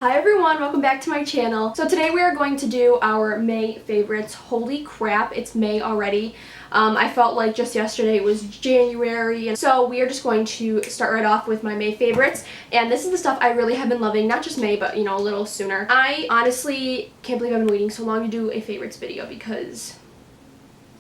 Hi everyone, welcome back to my channel. So today we are going to do our May favorites. Holy crap, it's May already. I felt like just yesterday was January, and so we are just going to start right off with my May favorites. And this is the stuff I really have been loving, not just May, but you know, a little sooner. I honestly can't believe I've been waiting so long to do a favorites video because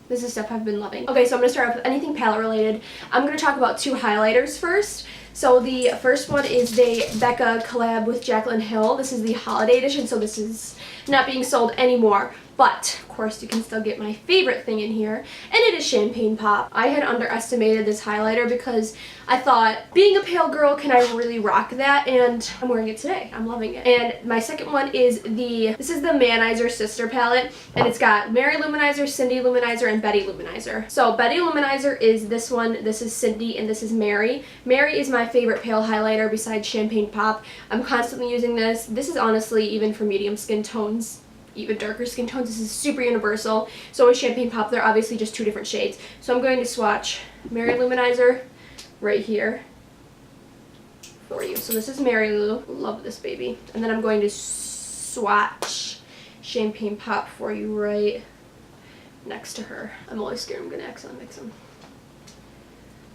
this is stuff I've been loving. Okay, so I'm going to start off with anything palette related. I'm going to talk about two highlighters first. So the first one is the Becca collab with Jaclyn Hill. This is the holiday edition, so this is not being sold anymore. But, of course, you can still get my favorite thing in here, and it is Champagne Pop. I had underestimated this highlighter because I thought, being a pale girl, can I really rock that? And I'm wearing it today. I'm loving it. And my second one is this is the Manizer Sister palette, and it's got Mary Luminizer, Cindy Luminizer, and Betty Luminizer. So Betty Luminizer is this one, this is Cindy, and this is Mary. Mary is my favorite pale highlighter besides Champagne Pop. I'm constantly using this. This is honestly, even for medium skin tones, even darker skin tones, this is super universal. So is Champagne Pop. They're obviously just two different shades. So I'm going to swatch Mary Luminizer right here for you. So this is Mary Lou. Love this baby. And then I'm going to swatch Champagne Pop for you right next to her. I'm always scared I'm going to accidentally mix them.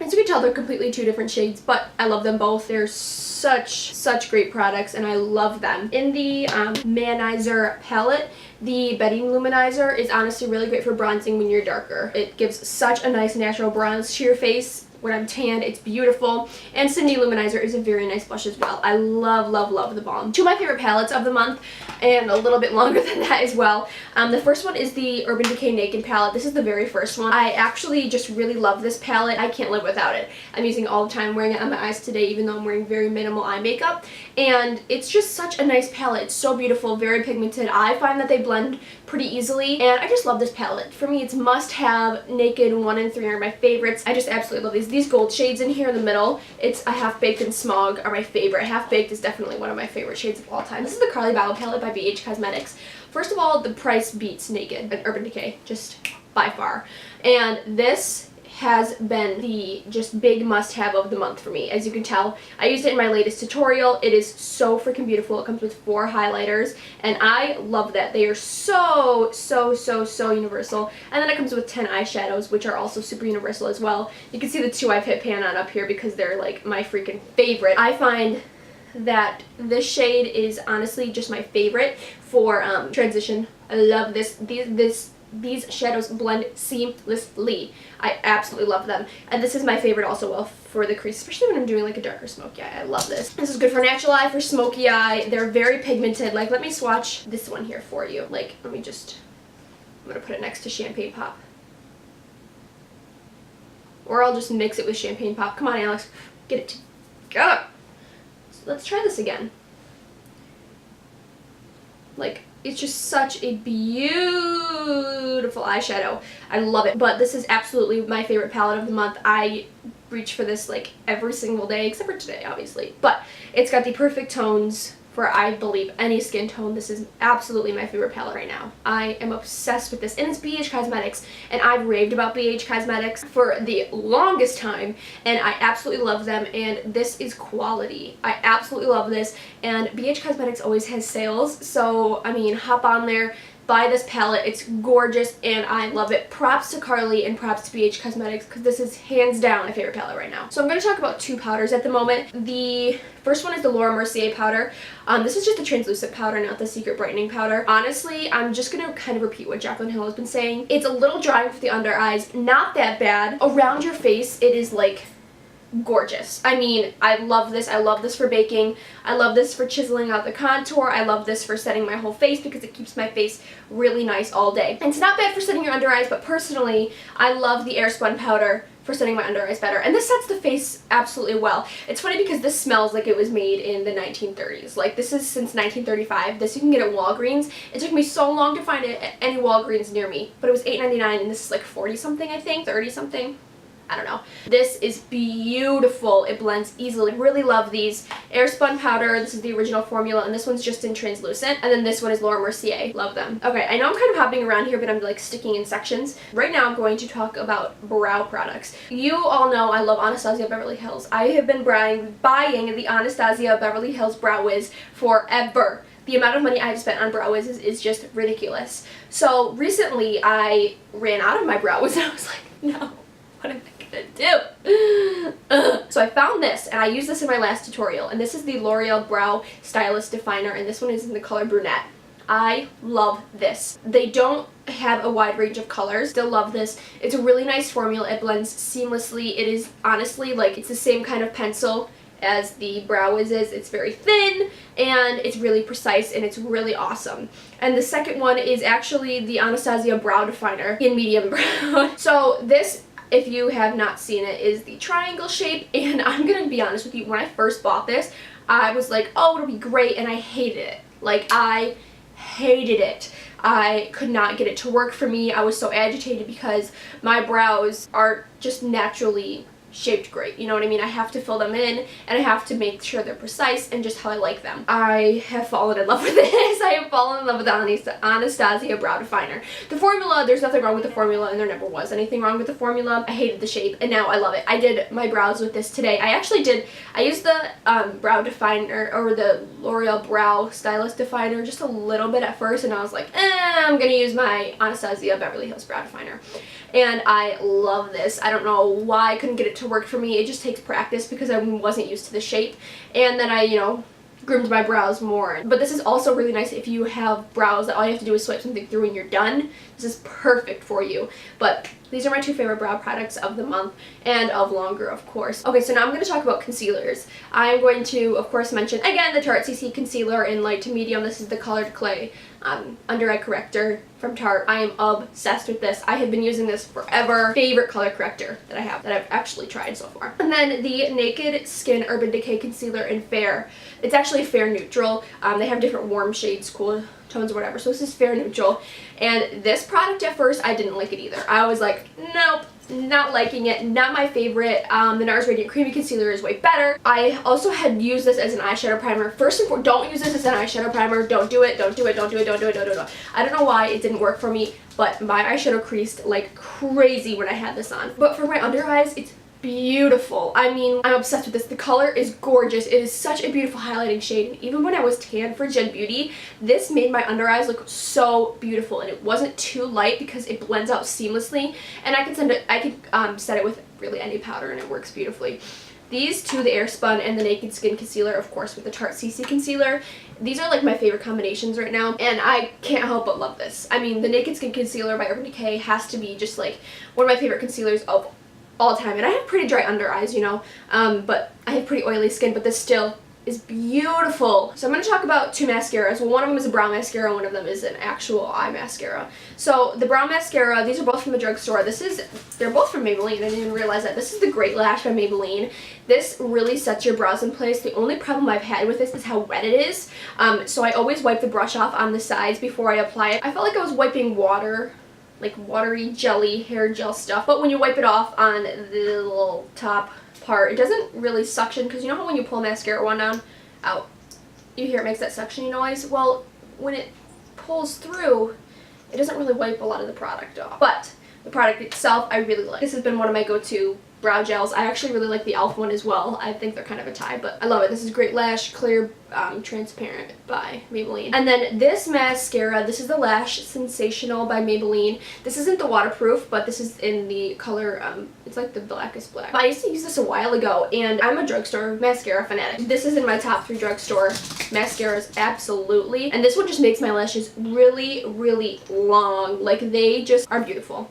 As you can tell, they're completely two different shades, but I love them both. They're such great products, and I love them. In the Manizer palette, the Betty Luminizer is honestly really great for bronzing when you're darker. It gives such a nice natural bronze to your face. When I'm tanned, it's beautiful. And Cindy Luminizer is a very nice blush as well. I love the balm. Two of my favorite palettes of the month, and a little bit longer than that as well. The first one is the Urban Decay Naked palette. This is the very first one. I actually just really love this palette. I can't live without it. I'm using it all the time, wearing it on my eyes today, even though I'm wearing very minimal eye makeup. And it's just such a nice palette. It's so beautiful, very pigmented. I find that they blend pretty easily, and I just love this palette. For me, it's must-have. Naked 1 and 3 are my favorites. I just absolutely love these. These gold shades in here in the middle, it's a Half Baked and Smog are my favorite. Half Baked is definitely one of my favorite shades of all time. This is the Carly Bow palette by BH Cosmetics. First of all, the price beats Naked and Urban Decay, just by far. And this has been the just big must-have of the month for me. As you can tell, I used it in my latest tutorial. It is so freaking beautiful. It comes with 4 highlighters, and I love that. They are so universal. And then it comes with 10 eyeshadows, which are also super universal as well. You can see the 2 I've hit pan on up here because they're like my freaking favorite. I find that this shade is honestly just my favorite for transition. I love this. These shadows blend seamlessly. I absolutely love them. And this is my favorite also, well, for the crease, especially when I'm doing like a darker smoky eye. I love this. This is good for natural eye, for smoky eye. They're very pigmented. Like, let me swatch this one here for you. Like, I'm going to put it next to Champagne Pop. Or I'll just mix it with Champagne Pop. Come on, Alex. Get it. Go! So let's try this again. Like, it's just such a beautiful eyeshadow. I love it. But this is absolutely my favorite palette of the month. I reach for this like every single day, except for today, obviously. But it's got the perfect tones for, I believe, any skin tone. This is absolutely my favorite palette right now. I am obsessed with this, and it's BH Cosmetics, and I've raved about BH Cosmetics for the longest time, and I absolutely love them, and this is quality. I absolutely love this, and BH Cosmetics always has sales, so, I mean, hop on there, buy this palette. It's gorgeous, and I love it. Props to Carly and props to BH Cosmetics, because this is hands down my favorite palette right now. So I'm going to talk about 2 powders at the moment. The first one is the Laura Mercier powder. This is just the translucent powder, not the secret brightening powder. Honestly, I'm just going to kind of repeat what Jaclyn Hill has been saying. It's a little drying for the under eyes, not that bad. Around your face, it is like gorgeous. I mean, I love this. I love this for baking. I love this for chiseling out the contour. I love this for setting my whole face because it keeps my face really nice all day. And it's not bad for setting your under eyes, but personally, I love the Airspun powder for setting my under eyes better. And this sets the face absolutely well. It's funny because this smells like it was made in the 1930s. Like, this is since 1935. This you can get at Walgreens. It took me so long to find it at any Walgreens near me, but it was $8.99, and this is like 40 something, I think, 30 something. I don't know. This is beautiful. It blends easily. Really love these. Airspun powder. This is the original formula, and this one's just in translucent. And then this one is Laura Mercier. Love them. Okay, I know I'm kind of hopping around here, but I'm like sticking in sections. Right now I'm going to talk about brow products. You all know I love Anastasia Beverly Hills. I have been buying the Anastasia Beverly Hills Brow Wiz forever. The amount of money I've spent on Brow Wiz is just ridiculous. So recently I ran out of my Brow Wiz and I was like, no, what am I gonna do? So I found this, and I used this in my last tutorial, and this is the L'Oreal Brow Stylist Definer, and this one is in the color brunette. I love this. They don't have a wide range of colors. Still love this. It's a really nice formula. It blends seamlessly. It is honestly like it's the same kind of pencil as the Brow Wiz is. It's very thin and it's really precise and it's really awesome. And the second one is actually the Anastasia Brow Definer in medium brown. So this, if you have not seen it, is the triangle shape, and I'm gonna be honest with you, when I first bought this, I was like, oh, it'll be great, and I hated it. Like, I hated it. I could not get it to work for me. I was so agitated because my brows are just naturally shaped great, you know what I mean? I have to fill them in, and I have to make sure they're precise and just how I like them. I have fallen in love with this. I have fallen in love with the Anastasia Brow Definer. The formula, there's nothing wrong with the formula, and there never was anything wrong with the formula. I hated the shape, and now I love it. I did my brows with this today. I used the Brow Definer, or the L'Oreal Brow Stylist Definer just a little bit at first, and I was like, I'm gonna use my Anastasia Beverly Hills Brow Definer. And I love this. I don't know why I couldn't get it to work for me. It just takes practice because I wasn't used to the shape. And then I, you know, groomed my brows more. But this is also really nice if you have brows that all you have to do is swipe something through and you're done. This is perfect for you. But these are my two favorite brow products of the month, and of longer, of course. Okay, so now I'm going to talk about concealers. I'm going to, of course, mention, again, the Tarte CC Concealer in light to medium. This is the Colored Clay under eye corrector from Tarte. I am obsessed with this. I have been using this forever. Favorite color corrector that I have, that I've actually tried so far. And then the Naked Skin Urban Decay Concealer in Fair. It's actually fair neutral. They have different warm shades, cool tones or whatever, so this is fair neutral. And this product at first, I didn't like it either. I was like, nope, not liking it, not my favorite. The NARS Radiant Creamy Concealer is way better. I also had used this as an eyeshadow primer. First and foremost, don't use this as an eyeshadow primer. Don't do it, don't do it, don't do it, don't do it, don't do it. I don't know why it didn't work for me, but my eyeshadow creased like crazy when I had this on. But for my under eyes, it's beautiful. I mean, I'm obsessed with this. The color is gorgeous. It is such a beautiful highlighting shade. And even when I was tan for Gen Beauty, this made my under eyes look so beautiful, and it wasn't too light because it blends out seamlessly. And I can set it with really any powder, and it works beautifully. These two, the Airspun and the Naked Skin Concealer, of course, with the Tarte CC Concealer, these are like my favorite combinations right now, and I can't help but love this. I mean, the Naked Skin Concealer by Urban Decay has to be just like one of my favorite concealers of all time. And I have pretty dry under eyes, you know, but I have pretty oily skin, but this still is beautiful. So I'm going to talk about two mascaras. Well, one of them is a brow mascara, one of them is an actual eye mascara. So the brow mascara, these are both from the drugstore. They're both from Maybelline. I didn't even realize that. This is the Great Lash by Maybelline. This really sets your brows in place. The only problem I've had with this is how wet it is. So I always wipe the brush off on the sides before I apply it. I felt like I was wiping water, like watery jelly, hair gel stuff. But when you wipe it off on the little top part, it doesn't really suction, because you know how when you pull mascara wand down, out, you hear it makes that suctioning noise? Well, when it pulls through, it doesn't really wipe a lot of the product off. But the product itself, I really like. This has been one of my go-to brow gels. I actually really like the e.l.f. one as well. I think they're kind of a tie, but I love it. This is Great Lash Clear Transparent by Maybelline. And then this mascara, this is the Lash Sensational by Maybelline. This isn't the waterproof, but this is in the color, it's like the blackest black. I used to use this a while ago, and I'm a drugstore mascara fanatic. This is in my top 3 drugstore mascaras, absolutely. And this one just makes my lashes really, really long. Like, they just are beautiful.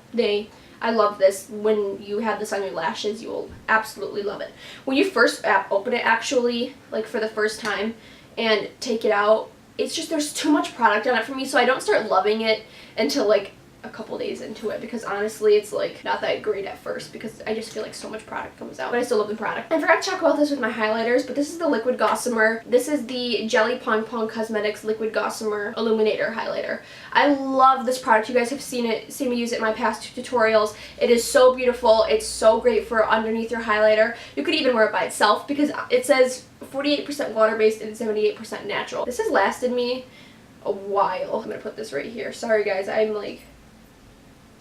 I love this. When you have this on your lashes, you will absolutely love it. When you first open it, actually, like for the first time, and take it out, it's just, there's too much product on it for me, so I don't start loving it until like a couple days into it, because honestly it's like not that great at first because I just feel like so much product comes out, but I still love the product. I forgot to talk about this with my highlighters, but this is the Liquid Gossamer. This is the Jelly Pong Pong Cosmetics Liquid Gossamer Illuminator highlighter. I love this product. You guys have seen me use it in my past 2 tutorials. It is so beautiful. It's so great for underneath your highlighter. You could even wear it by itself because it says 48% water-based and 78% natural. This has lasted me a while. I'm gonna put this right here. Sorry guys, I'm like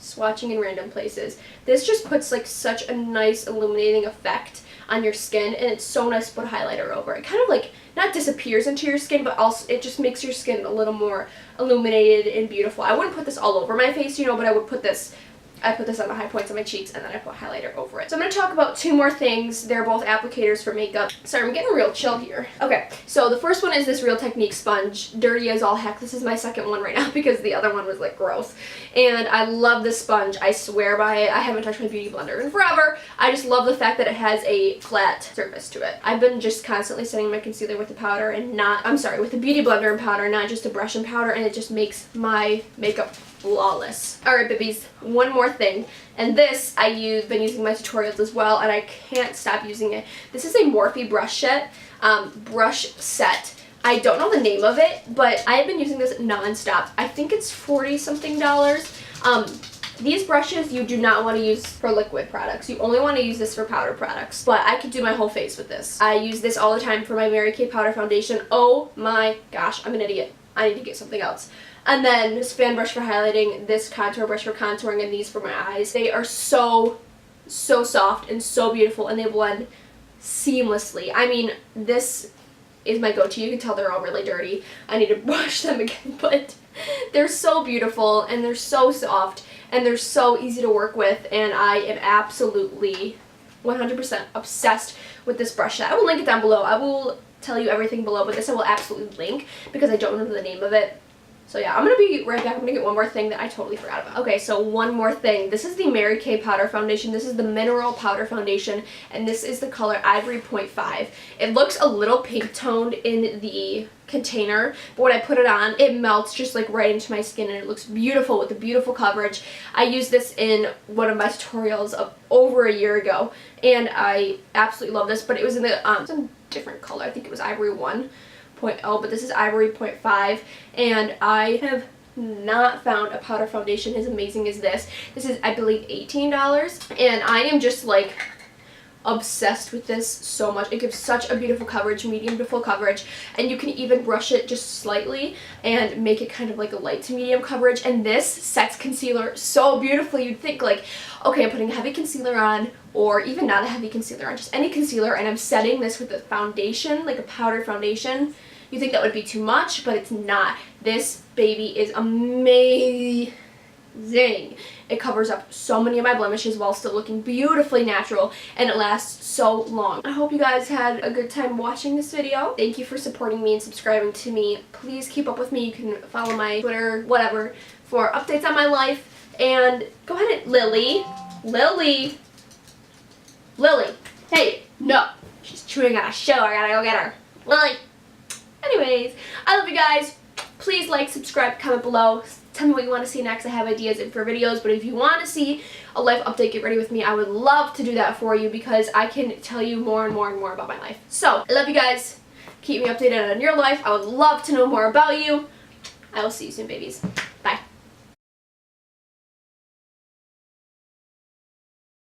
swatching in random places. This just puts like such a nice illuminating effect on your skin, and it's so nice to put a highlighter over. It kind of like not disappears into your skin, but also it just makes your skin a little more illuminated and beautiful. I wouldn't put this all over my face, you know, but I would put this, I put this on the high points of my cheeks, and then I put highlighter over it. So I'm going to talk about 2 more things. They're both applicators for makeup. Sorry, I'm getting real chill here. Okay, so the first one is this Real Technique sponge. Dirty as all heck. This is my second one right now because the other one was like gross. And I love this sponge. I swear by it. I haven't touched my beauty blender in forever. I just love the fact that it has a flat surface to it. I've been just constantly setting my concealer with the powder and not, I'm sorry, with the beauty blender and powder, not just a brush and powder, and it just makes my makeup flawless. Alright, babies, one more thing, and this been using my tutorials as well, and I can't stop using it. This is a Morphe brush set. I don't know the name of it, but I have been using this non-stop. I think it's $40-something. These brushes you do not want to use for liquid products. You only want to use this for powder products. But I could do my whole face with this. I use this all the time for my Mary Kay powder foundation. Oh my gosh, I'm an idiot. I need to get something else. And then this fan brush for highlighting, this contour brush for contouring, and these for my eyes. They are so soft and so beautiful, and they blend seamlessly. I mean, this is my go-to. You can tell they're all really dirty. I need to brush them again, but they're so beautiful, and they're so soft, and they're so easy to work with, and I am absolutely 100% obsessed with this brush set. I will link it down below. I will tell you everything below, but this I will absolutely link because I don't know the name of it. So yeah, I'm going to be right back. I'm going to get one more thing that I totally forgot about. Okay, so one more thing. This is the Mary Kay powder foundation. This is the mineral powder foundation, and this is the color Ivory 0.5. It looks a little pink toned in the container, but when I put it on, it melts just like right into my skin, and it looks beautiful with the beautiful coverage. I used this in one of my tutorials over a year ago, and I absolutely love this, but it was in the it's a different color. I think it was Ivory 1.0, but this is Ivory 0.5, and I have not found a powder foundation as amazing as this. This is, I believe, $18, and I am just like obsessed with this so much. It gives such a beautiful coverage, medium to full coverage, and you can even brush it just slightly and make it kind of like a light to medium coverage, and this sets concealer so beautifully. You'd think like, okay, I'm putting a heavy concealer on, or even not a heavy concealer on, just any concealer, and I'm setting this with a foundation, like a powder foundation. You think that would be too much, but it's not. This baby is amazing. It covers up so many of my blemishes while still looking beautifully natural, and it lasts so long. I hope you guys had a good time watching this video. Thank you for supporting me and subscribing to me. Please keep up with me. You can follow my Twitter, whatever, for updates on my life. And go ahead and Lily, hey, no, she's chewing on a shell. I gotta go get her. Lily. Anyways, I love you guys. Please like, subscribe, comment below. Tell me what you want to see next. I have ideas for videos, but if you want to see a life update, get ready with me. I would love to do that for you because I can tell you more and more and more about my life. So, I love you guys. Keep me updated on your life. I would love to know more about you. I will see you soon, babies. Bye.